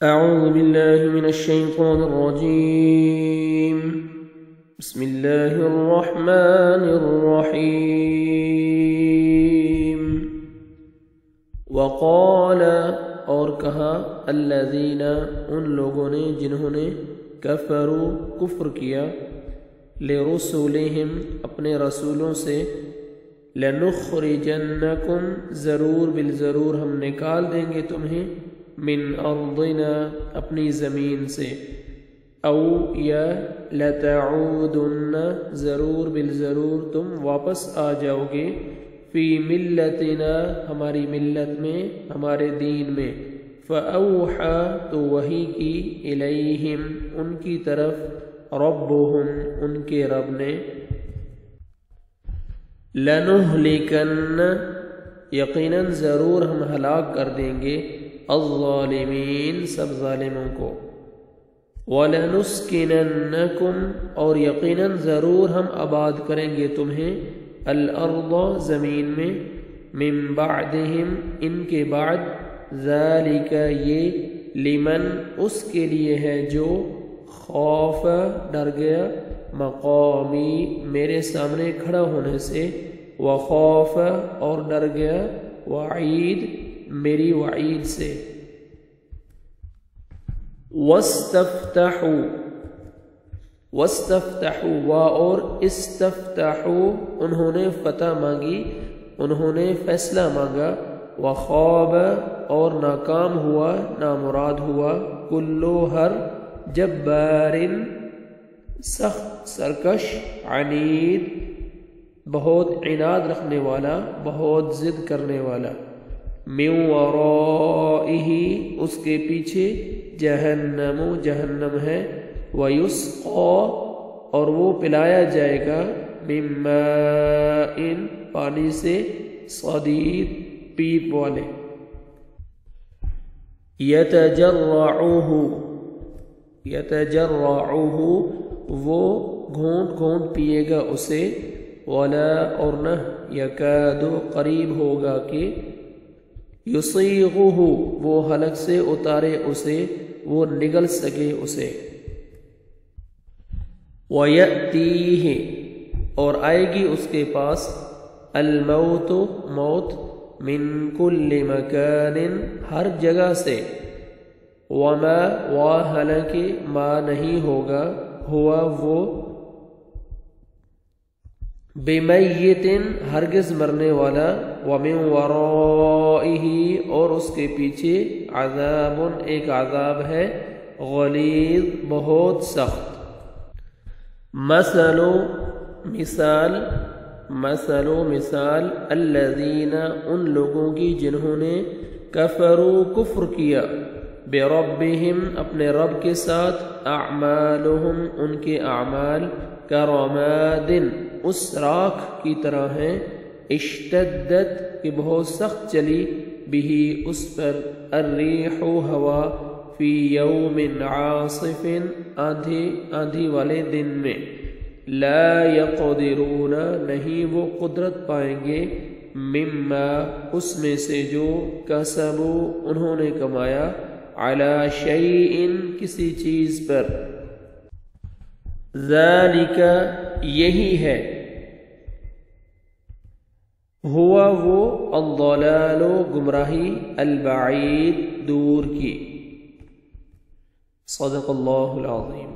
أعوذ بالله من الشيطان الرجيم. بسم الله الرحمن الرحيم. وقال اور کہا الذین ان لوگوں نے جنہوں نے کفروا کفر کیا لرسولہم اپنے رسولوں سے لنخرجنکم ضرور بالضرور ہم نکال دیں گے تمہیں من ارضنا اپنی زمین سے او یا لتعودن ضرور بالضرور تم واپس آ جاؤ گے فی ملتنا ہماری ملت میں ہمارے دین میں فاوحا تو وحی کی الیہم ان کی طرف ربہم ان کے رب نے لنہلکن یقیناً ضرور ہم ہلاک کر دیں گے الظالمین سب ظالموں کو وَلَنُسْكِنَنَّكُمْ اور یقیناً ضرور ہم آباد کریں گے تمہیں الارض زمین میں من بعدہم ان کے بعد ذالک یہ لمن اس کے لیے ہے جو خوف ڈر گیا مقامی میرے سامنے کھڑا ہونے سے وخوف اور ڈر گیا وعید میری وعید سے واستفتحوا اور استفتحوا انہوں نے فتح مانگی انہوں نے فیصلہ مانگا وخاب اور ناکام ہوا نامراد ہوا کلو ہر جبار سخت سرکش عنید بہت عناد رکھنے والا بہت ضد کرنے والا من ورائہ اس کے پیچھے جہنم جہنم ہے ویسقا اور وہ پلایا جائے گا من ماء پانی سے صدید پیپ والے یتجرعہ وہ گھونٹ گھونٹ پیے گا اسے ولا اور نہ یکاد قریب ہوگا کہ یصیغہ وہ حلق سے اتارے اسے وہ نگل سکے اسے وَيَأْتِيهِ اور آئے گی اس کے پاس الموت موت من کل مکان ہر جگہ سے وما حالانکہ ما نہیں ہوگا ہوا وہ بمیت ہرگز مرنے والا ومن ورائہ اور اس کے پیچھے عذاب ایک عذاب ہے غلیظ بہت سخت مثال الذین ان لوگوں کی جنہوں نے کفروا کفر کیا بربہم اپنے رب کے ساتھ اعمالہم ان کے اعمال کرماد اس راکھ کی طرح ہیں اشتدت کہ بہت سخت چلی بھی اس پر الریح ہوا فی یوم عاصف آندھی والے دن میں لا یقدرون نہیں وہ قدرت پائیں گے مما اس میں سے جو کسبوا انہوں نے کمایا علی شیء کسی چیز پر ذالک یہی ہے ہوا وہ الضلال گمراہی البعید دور کی صدق اللہ العظیم.